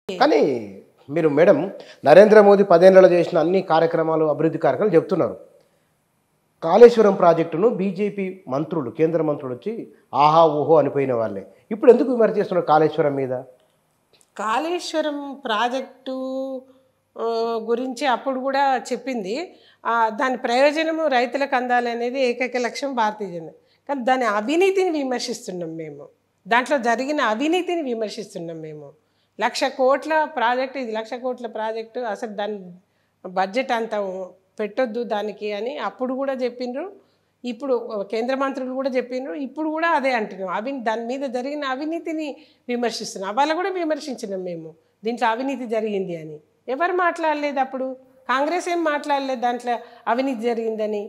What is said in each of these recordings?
కానీ మీరు మేడం నరేంద్ర మోదీ 10 ఏళ్లలో చేసిన అన్ని కార్యక్రమాలు అభివృద్ధి కార్యక్రమాలు చెప్తున్నారు. కాళేశ్వరం ప్రాజెక్టును బీజేపీ మంత్రులు కేంద్ర మంత్రులు వచ్చి ఆహా ఊహో అనిపోయిన వాళ్ళే ఇప్పుడు ఎందుకు విమర్శ చేస్తున్నారు కాళేశ్వరం మీద? కాళేశ్వరం ప్రాజెక్టు గురించి అప్పుడు కూడా చెప్పింది. దాని ప్రయోజనము రైతులకు అందాలనేది ఏకైక లక్ష్యం భారతీయ జనతా. కానీ దాని అవినీతిని విమర్శిస్తున్నాం మేము. దాంట్లో జరిగిన అవినీతిని విమర్శిస్తున్నాం మేము. 1,00,000 కోట్ల ప్రాజెక్టు, ఇది 1,00,000 కోట్ల ప్రాజెక్టు, అసలు దాని బడ్జెట్ అంత పెట్టొద్దు దానికి అని అప్పుడు కూడా చెప్పిండ్రు. ఇప్పుడు కేంద్ర మంత్రులు కూడా చెప్పిండ్రు. ఇప్పుడు కూడా అదే అంటున్నాం. దాని మీద జరిగిన అవినీతిని విమర్శిస్తున్నాం. అవాళ కూడా విమర్శించినాం మేము, దీంట్లో అవినీతి జరిగింది అని. ఎవరు మాట్లాడలేదు అప్పుడు? కాంగ్రెస్ ఏం మాట్లాడలేదు దాంట్లో అవినీతి జరిగిందని.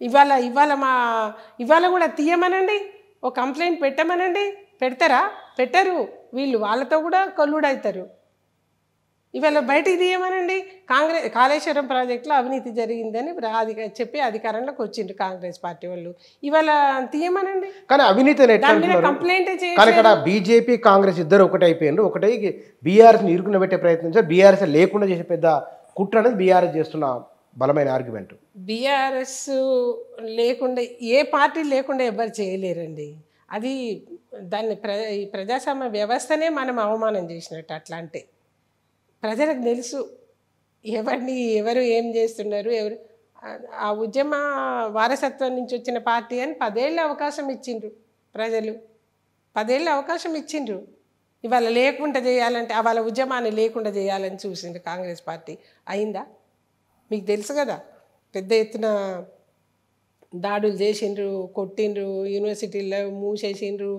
ఇవాళ కూడా తీయమనండి, ఓ కంప్లైంట్ పెట్టమనండి. పెడతారా? పెట్టరు. వీళ్ళు వాళ్ళతో కూడా కొల్లుడవుతారు. ఇవాళ బయటికి తీయమనండి. కాళేశ్వరం ప్రాజెక్టులో అవినీతి జరిగిందని చెప్పి అధికారంలోకి వచ్చిండ్రు కాంగ్రెస్ పార్టీ వాళ్ళు. ఇవాళ తీయమనండి. కానీ అవినీతి కంప్లైంట్ కానీ ఇక్కడ బీజేపీ కాంగ్రెస్ ఇద్దరు ఒకటి అయిపోయిండ్రు. ఒకటి బీఆర్ఎస్ని ఇరుకున పెట్టే ప్రయత్నించారు. బీఆర్ఎస్ లేకుండా చేసే పెద్ద కుట్ర అనేది బీఆర్ఎస్ చేస్తున్న బలమైన ఆర్గ్యుమెంట్. బీఆర్ఎస్ లేకుండా ఏ పార్టీ లేకుండా ఎవరు చేయలేరండి. అది దాన్ని ఈ ప్రజాస్వామ్య వ్యవస్థనే మనం అవమానం చేసినట్టు. అట్లా అంటే ప్రజలకు తెలుసు ఎవరు ఏం చేస్తున్నారు. ఆ ఉద్యమ వారసత్వం నుంచి వచ్చిన పార్టీ అని 10 ఏళ్ళ అవకాశం ఇచ్చిండ్రు ప్రజలు. 10 ఏళ్ళ అవకాశం ఇచ్చిండ్రు. ఇవాళ లేకుండా చేయాలంటే వాళ్ళ ఉద్యమాన్ని లేకుండా చేయాలని చూసిండ్రు కాంగ్రెస్ పార్టీ. అయిందా? మీకు తెలుసు కదా, పెద్ద ఎత్తున దాడులు చేసిండ్రు, కొట్టిండ్రు, యూనివర్సిటీల్లో మూసేసిండ్రు,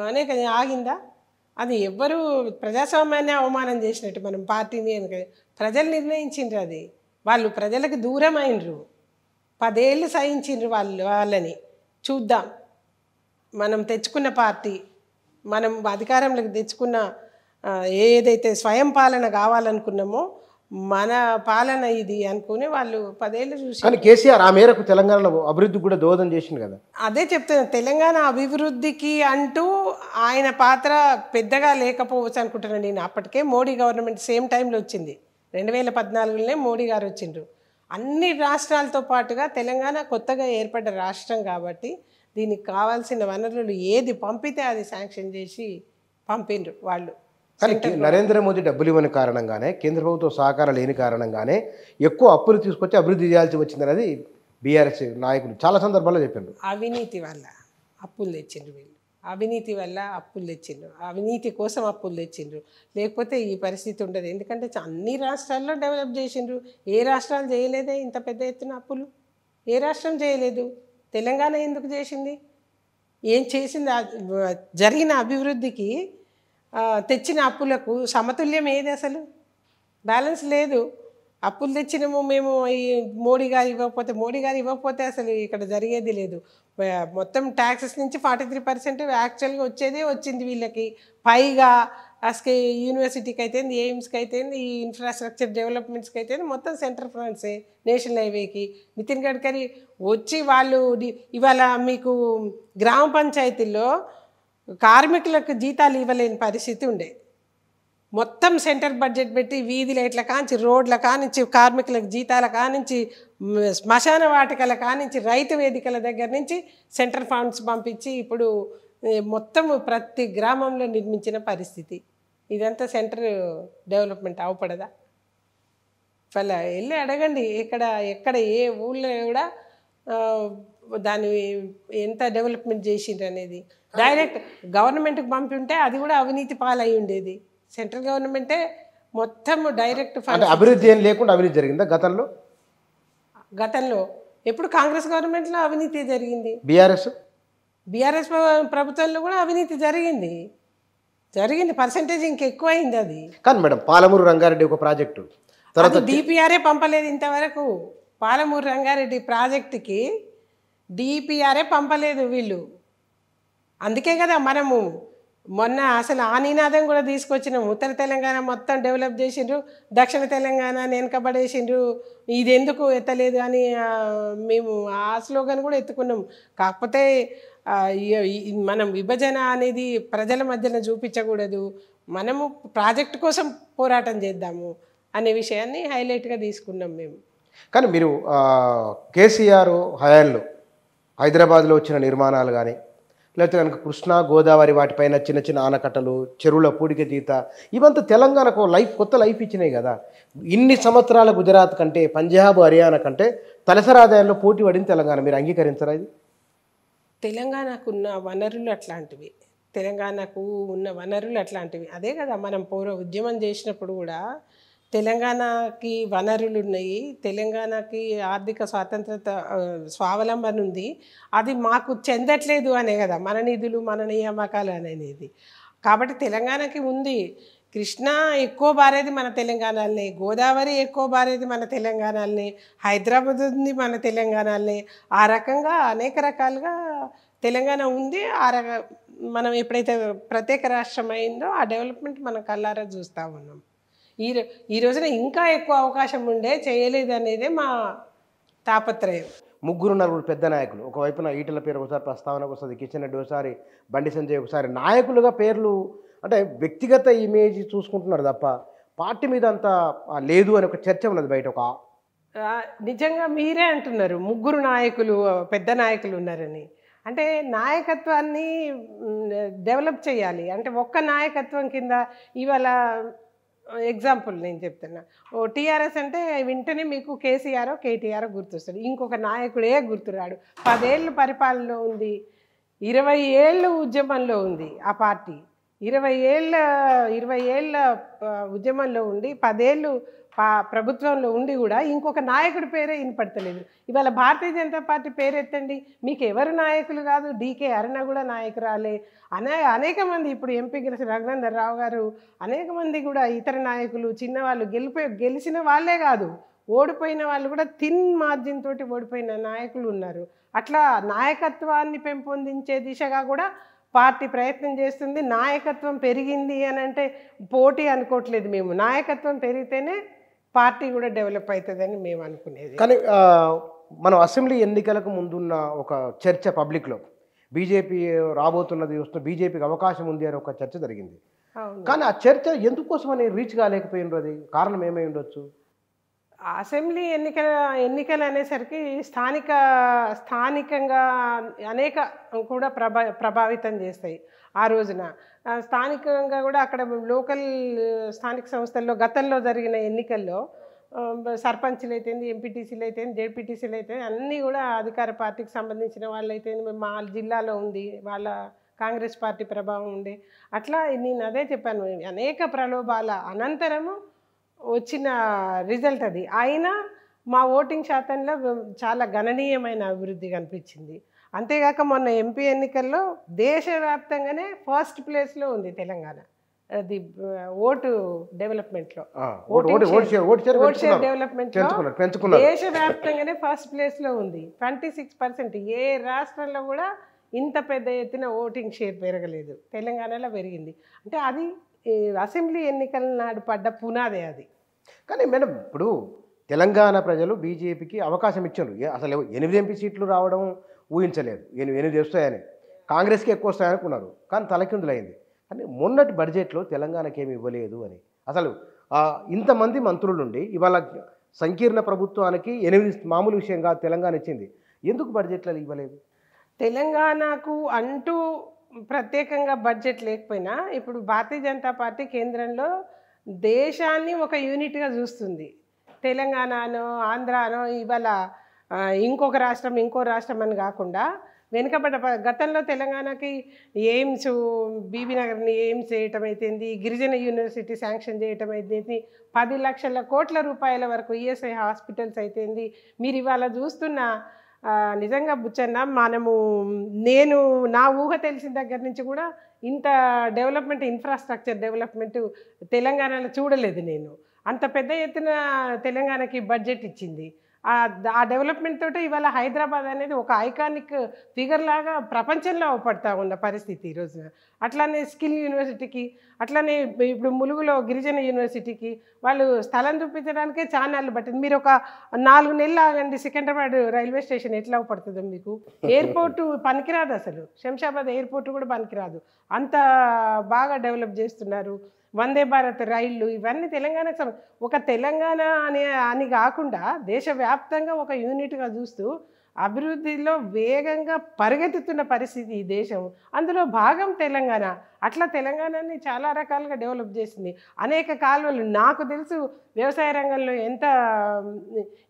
అనేక. ఆగిందా? అది ఎవ్వరు ప్రజాస్వామ్యాన్ని అవమానం చేసినట్టు మనం పార్టీని ప్రజలు నిర్ణయించిండ్రు. అది వాళ్ళు ప్రజలకు దూరం అయినరు. 10 ఏళ్ళు సహించిండ్రు వాళ్ళని. చూద్దాం, మనం తెచ్చుకున్న పార్టీ, మనం అధికారంలోకి తెచ్చుకున్న ఏదైతే స్వయం పాలన కావాలనుకున్నామో మన పాలన ఇది అనుకుని వాళ్ళు 10 ఏళ్ళు చూసి. కానీ కేసీఆర్ ఆ మేరకు తెలంగాణలో అభివృద్ధి కూడా దోహదం చేసింది కదా. అదే చెప్తాను, తెలంగాణ అభివృద్ధికి అంటూ ఆయన పాత్ర పెద్దగా లేకపోవచ్చు అనుకుంటున్నాను నేను. అప్పటికే మోడీ గవర్నమెంట్ సేమ్ టైంలో వచ్చింది. 2014లోనే మోడీ గారు వచ్చిండ్రు. అన్ని రాష్ట్రాలతో పాటుగా తెలంగాణ కొత్తగా ఏర్పడ్డ రాష్ట్రం కాబట్టి దీనికి కావాల్సిన వనరులు ఏది పంపితే అది శాంక్షన్ చేసి పంపిండ్రు వాళ్ళు. కానీ నరేంద్ర మోదీ డబ్బులు ఇవ్వని కారణంగానే, కేంద్ర ప్రభుత్వం సహకారం లేని కారణంగానే ఎక్కువ అప్పులు తీసుకొచ్చి అభివృద్ధి చేయాల్సి వచ్చిందనేది బీఆర్ఎస్ నాయకులు చాలా సందర్భాల్లో చెప్పారు. అవినీతి వల్ల అప్పులు తెచ్చిండ్రు వీళ్ళు. అవినీతి వల్ల అప్పులు తెచ్చిండ్రు. అవినీతి కోసం అప్పులు తెచ్చిండ్రు. లేకపోతే ఈ పరిస్థితి ఉండదు. ఎందుకంటే అన్ని రాష్ట్రాల్లో డెవలప్ చేసిండ్రు. ఏ రాష్ట్రాలు చేయలేదే ఇంత పెద్ద ఎత్తున అప్పులు? ఏ రాష్ట్రం చేయలేదు. తెలంగాణ ఎందుకు చేసింది? ఏం చేసింది? జరిగిన అభివృద్ధికి తెచ్చిన అప్పులకు సమతుల్యం ఏది? అసలు బ్యాలెన్స్ లేదు. అప్పులు తెచ్చినాము మేము, ఈ మోడీ గారు ఇవ్వకపోతే అసలు ఇక్కడ జరిగేది లేదు. మొత్తం ట్యాక్సెస్ నుంచి 43% యాక్చువల్గా వచ్చింది వీళ్ళకి. పైగా అసలు యూనివర్సిటీకి అయితే, ఎయిమ్స్కి అయితే, ఈ ఇన్ఫ్రాస్ట్రక్చర్ డెవలప్మెంట్స్కి అయితే మొత్తం సెంట్రల్ ఫండ్సే. నేషనల్ హైవేకి నితిన్ గడ్కరీ వచ్చి వాళ్ళు ఇవాళ మీకు గ్రామ పంచాయతీల్లో కార్మికులకు జీతాలు ఇవ్వలేని పరిస్థితి ఉండే. మొత్తం సెంటర్ బడ్జెట్ పెట్టి వీధి లైట్ల కానించి, రోడ్ల కానించి, కార్మికులకు జీతాల కానించి, శ్మశాన వాటికల కానించి, రైతు వేదికల దగ్గర నుంచి సెంట్రల్ ఫండ్స్ పంపించి ఇప్పుడు మొత్తం ప్రతి గ్రామంలో నిర్మించిన పరిస్థితి. ఇదంతా సెంటర్ డెవలప్మెంట్ అవపడదా? వాళ్ళ వెళ్ళి అడగండి, ఎక్కడ ఏ ఊళ్ళో కూడా దాన్ని ఎంత డెవలప్మెంట్ చేసిండ్రు అనేది. డైరెక్ట్ గవర్నమెంట్కి పంపి ఉంటే అది కూడా అవినీతి పాలై ఉండేది. సెంట్రల్ గవర్నమెంటే మొత్తం డైరెక్ట్ ఫండ్. అభివృద్ధి ఏం లేకుండా అవినీతి జరిగిందా గతంలో? ఎప్పుడు కాంగ్రెస్ గవర్నమెంట్లో అవినీతి జరిగింది. బీఆర్ఎస్ ప్రభుత్వంలో కూడా అవినీతి జరిగింది. పర్సెంటేజ్ ఇంకెక్కువైంది అది. కానీ మేడం పాలమూరు రంగారెడ్డి ఒక ప్రాజెక్టు తర్వాత డిపిఆర్ఏ పంపలేదు ఇంతవరకు. పాలమూరు రంగారెడ్డి ప్రాజెక్టుకి డిపిఆర్ఏ పంపలేదు వీళ్ళు. అందుకే కదా మనము మొన్న అసలు ఆ నినాదం కూడా తీసుకొచ్చినాము. ఉత్తర తెలంగాణ మొత్తం డెవలప్ చేసిండ్రు, దక్షిణ తెలంగాణ వెనకబడేసిండ్రు, ఇది ఎందుకు ఎత్తలేదు అని మేము ఆ స్లోగన్ కూడా ఎత్తుకున్నాం. కాకపోతే మనం విభజన అనేది ప్రజల మధ్యన చూపించకూడదు, మనము ప్రాజెక్ట్ కోసం పోరాటం చేద్దాము అనే విషయాన్ని హైలైట్గా తీసుకున్నాం మేము. కానీ మీరు కేసీఆర్ హయాంలో హైదరాబాద్లో వచ్చిన నిర్మాణాలు కానీ, లేకపోతే కనుక కృష్ణా గోదావరి వాటిపైన చిన్న చిన్న ఆనకట్టలు, చెరువుల పూడిక తీత, ఇవంతా తెలంగాణకు కొత్త లైఫ్ ఇచ్చినాయి కదా. ఇన్ని సంవత్సరాల గుజరాత్ కంటే, పంజాబ్ హర్యానా కంటే తలసరి ఆదాయంలో పోటీ పడింది తెలంగాణ. మీరు అంగీకరించరా ఇది? తెలంగాణకు ఉన్న వనరులు అట్లాంటివి, తెలంగాణకు ఉన్న వనరులు అట్లాంటివి. అదే కదా మనం ఉద్యమం చేసినప్పుడు కూడా తెలంగాణకి వనరులు ఉన్నాయి, తెలంగాణకి ఆర్థిక స్వావలంబన ఉంది, అది మాకు చెందట్లేదు అనే కదా మన నిధులు మన నియామకాలు అనేది. కాబట్టి తెలంగాణకి ఉంది. కృష్ణా ఎక్కువ బారేది మన తెలంగాణలోనే, గోదావరి ఎక్కువ బారేది మన తెలంగాణలోనే, హైదరాబాద్ ఉంది మన తెలంగాణలోనే. ఆ రకంగా అనేక రకాలుగా తెలంగాణ ఉంది. మనం ఎప్పుడైతే ప్రత్యేక రాష్ట్రం అయిందో ఆ డెవలప్మెంట్ మనం కళ్ళారా చూస్తూ ఉన్నాం. ఈ రోజున ఇంకా ఎక్కువ అవకాశం ఉండే, చేయలేదు అనేదే మా తాపత్రయం. ముగ్గురు నలుగురు పెద్ద నాయకులు, ఒకవైపున ఈటల పేరు ఒకసారి ప్రస్తావనకు వస్తుంది, కిషన్ రెడ్డి ఒకసారి, బండి సంజయ్ ఒకసారి, నాయకులుగా పేర్లు అంటే వ్యక్తిగత ఇమేజ్ చూసుకుంటున్నారు తప్ప పార్టీ మీద అంత లేదు అని ఒక చర్చ ఉన్నది బయట. నిజంగా మీరే అంటున్నారు ముగ్గురు నాయకులు పెద్ద నాయకులు ఉన్నారని. అంటే నాయకత్వాన్ని డెవలప్ చేయాలి అంటే ఒక్క నాయకత్వం కింద ఇవాళ ఎగ్జాంపుల్ నేను చెప్తున్నా, టీఆర్ఎస్ అంటే వెంటనే మీకు కేసీఆర్ కేటీఆర్ గుర్తొస్తాడు, ఇంకొక నాయకుడే గుర్తురాడు. 10 ఏళ్ళు పరిపాలనలో ఉంది, 20 ఏళ్ళు ఉద్యమంలో ఉంది ఆ పార్టీ, 20 ఏళ్ళ ఉద్యమంలో ఉండి 10 ఏళ్ళు ప్రభుత్వంలో ఉండి కూడా ఇంకొక నాయకుడి పేరే వినపడతలేదు. ఇవాళ భారతీయ జనతా పార్టీ పేరు ఎత్తండి, మీకు ఎవరు నాయకులు కాదు, డీకే అరుణ కూడా నాయకురాలే, అనేక మంది ఇప్పుడు ఎంపీ రఘునందన్ రావు గారు, అనేక మంది కూడా ఇతర నాయకులు చిన్నవాళ్ళు గెలిచిన వాళ్ళే కాదు, ఓడిపోయిన వాళ్ళు కూడా థిన్ మార్జిన్ తోటి ఓడిపోయిన నాయకులు ఉన్నారు. అట్లా నాయకత్వాన్ని పెంపొందించే దిశగా కూడా పార్టీ ప్రయత్నం చేస్తుంది. నాయకత్వం పెరిగింది అని అంటే పోటీ అనుకోవట్లేదు మేము, నాయకత్వం పెరిగితేనే పార్టీ కూడా డెవలప్ అవుతుందని మేము అనుకునేది. కానీ మనం అసెంబ్లీ ఎన్నికలకు ముందున్న ఒక చర్చ పబ్లిక్లో బీజేపీ రాబోతున్నది వస్తున్న బీజేపీకి అవకాశం ఉంది అని ఒక చర్చ జరిగింది. కానీ ఆ చర్చ ఎందుకోసమని రీచ్ కాలేకపోయినరు, అది కారణం ఏమై ఉండొచ్చు? అసెంబ్లీ ఎన్నికలు అనేసరికి స్థానికంగా అనేక కూడా ప్రభావితం చేస్తాయి. ఆ రోజున స్థానికంగా కూడా అక్కడ లోకల్ స్థానిక సంస్థల్లో గతంలో జరిగిన ఎన్నికల్లో సర్పంచ్లు అయితేంది, ఎంపీటీసీలు అయితేంది, జెడ్పీటీసీలు అయితే అన్నీ కూడా అధికార పార్టీకి సంబంధించిన వాళ్ళు అయితే మా జిల్లాలో ఉంది, వాళ్ళ కాంగ్రెస్ పార్టీ ప్రభావం ఉండే. అట్లా నేను అదే చెప్పాను, అనేక ప్రలోభాల అనంతరము వచ్చిన రిజల్ట్ అది. అయినా మా ఓటింగ్ శాతంలో చాలా గణనీయమైన అభివృద్ధి కనిపించింది. అంతేగాక మొన్న ఎంపీ ఎన్నికల్లో దేశవ్యాప్తంగానే ఫస్ట్ ప్లేస్లో ఉంది తెలంగాణ, అది ఓటు డెవలప్మెంట్లో, ఓట్ షేర్ డెవలప్మెంట్లో దేశవ్యాప్తంగానే ఫస్ట్ ప్లేస్లో ఉంది. 26%. ఏ రాష్ట్రంలో కూడా ఇంత పెద్ద ఎత్తున ఓటింగ్ షేర్ పెరగలేదు, తెలంగాణలో పెరిగింది. అంటే అది అసెంబ్లీ ఎన్నికల నాడు పడ్డ పునాదే అది. కానీ మేడం ఇప్పుడు తెలంగాణ ప్రజలు బీజేపీకి అవకాశం ఇచ్చారు, అసలు 8 ఎంపీ సీట్లు రావడం ఊహించలేదు, 8 వస్తాయని, కాంగ్రెస్కి ఎక్కువ వస్తాయనుకున్నారు, కానీ తలకిందులైంది. కానీ మొన్నటి బడ్జెట్లో తెలంగాణకి ఏమి ఇవ్వలేదు అని, అసలు ఇంతమంది మంత్రులుండి ఇవాళ సంకీర్ణ ప్రభుత్వానికి 8 మామూలు విషయంగా తెలంగాణ ఇచ్చింది, ఎందుకు బడ్జెట్లో ఇవ్వలేదు? తెలంగాణకు అంటూ ప్రత్యేకంగా బడ్జెట్ లేకపోయినా ఇప్పుడు భారతీయ జనతా పార్టీ కేంద్రంలో దేశాన్ని ఒక యూనిట్గా చూస్తుంది. తెలంగాణనో ఆంధ్రానో ఇవాళ ఇంకొక రాష్ట్రం ఇంకో రాష్ట్రం అని కాకుండా వెనుకబడ్డ గతంలో తెలంగాణకి ఎయిమ్స్, బీబీ నగర్ని ఎయిమ్స్ చేయటం అయితేంది, గిరిజన యూనివర్సిటీ శాంక్షన్ చేయటం అయితేంది, 10 లక్షల కోట్ల రూపాయల వరకు ఈఎస్ఐ హాస్పిటల్స్ అయితేంది. మీరు ఇవాళ చూస్తున్న నిజంగా బుచ్చన్న, నేను నా ఊహ తెలిసిన దగ్గర నుంచి కూడా ఇంత డెవలప్మెంట్, ఇన్ఫ్రాస్ట్రక్చర్ డెవలప్మెంట్ తెలంగాణలో చూడలేదు నేను. అంత పెద్ద ఎత్తున తెలంగాణకి బడ్జెట్ ఇచ్చింది. ఆ డెవలప్మెంట్ తోటే ఇవాళ హైదరాబాద్ అనేది ఒక ఐకానిక్ ఫిగర్ లాగా ప్రపంచంలో అవపడతా ఉన్న పరిస్థితి ఈ రోజున. అట్లానే స్కిల్ యూనివర్సిటీకి, అట్లానే ఇప్పుడు ములుగులో గిరిజన యూనివర్సిటీకి వాళ్ళు స్థలం చూపించడానికే చానాళ్ళు పట్టింది. మీరు ఒక 4 నెలలు ఆగండి, సికింద్రాబాద్ రైల్వే స్టేషన్ ఎట్లా అవపడుతుందో మీకు. ఎయిర్పోర్టు పనికిరాదు, అసలు శంషాబాద్ ఎయిర్పోర్ట్ కూడా పనికిరాదు, అంత బాగా డెవలప్ చేస్తున్నారు. వందే భారత్ రైళ్ళు ఇవన్నీ తెలంగాణకు ఒక తెలంగాణ అని కాకుండా దేశవ్యాప్తంగా ఒక యూనిట్గా చూస్తూ అభివృద్ధిలో వేగంగా పరిగెత్తుతున్న పరిస్థితి ఈ దేశం. అందులో భాగం తెలంగాణ. అట్లా తెలంగాణని చాలా రకాలుగా డెవలప్ చేసింది. అనేక కాలువలు నాకు తెలుసు. వ్యవసాయ రంగంలో ఎంత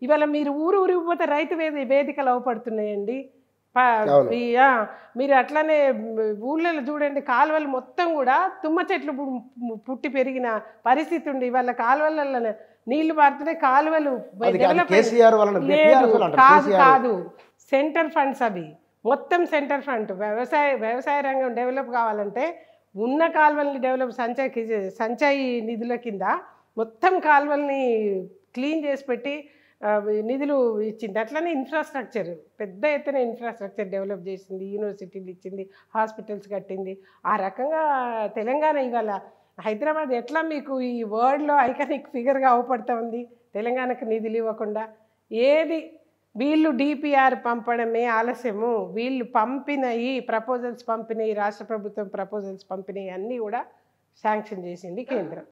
ఇవాళ మీరు ఊరికి పోతే రైతు వేదికలు అవపడుతున్నాయండి. మీరు అట్లనే ఊళ్ళలో చూడండి, కాలువలు మొత్తం కూడా తుమ్మ చెట్లు పుట్టి పెరిగిన పరిస్థితి ఉంది. ఇవాళ కాలువలలో నీళ్లు పారుతున్నాయి, కాలువలు కాదు సెంటర్ ఫండ్స్, అవి మొత్తం సెంటర్ ఫండ్. వ్యవసాయ రంగం డెవలప్ కావాలంటే ఉన్న కాలువల్ని డెవలప్ సంచయ్ నిధుల కింద మొత్తం కాలువల్ని క్లీన్ చేసి పెట్టి నిధులు ఇచ్చింది. అట్లనే ఇన్ఫ్రాస్ట్రక్చర్ పెద్ద ఎత్తున ఇన్ఫ్రాస్ట్రక్చర్ డెవలప్ చేసింది, యూనివర్సిటీలు ఇచ్చింది, హాస్పిటల్స్ కట్టింది. ఆ రకంగా తెలంగాణ ఇవాళ హైదరాబాద్ ఎట్లా మీకు ఈ వరల్డ్లో ఐకానిక్ ఫిగర్గా అవపడుతూ ఉంది తెలంగాణకు నిధులు ఇవ్వకుండా. ఏది వీళ్ళు డిపిఆర్ పంపడమే ఆలస్యము, వీళ్ళు పంపినవి ప్రపోజల్స్ పంపినవి, రాష్ట్ర ప్రభుత్వం ప్రపోజల్స్ పంపినవి అన్నీ కూడా శాంక్షన్ చేసింది కేంద్రం.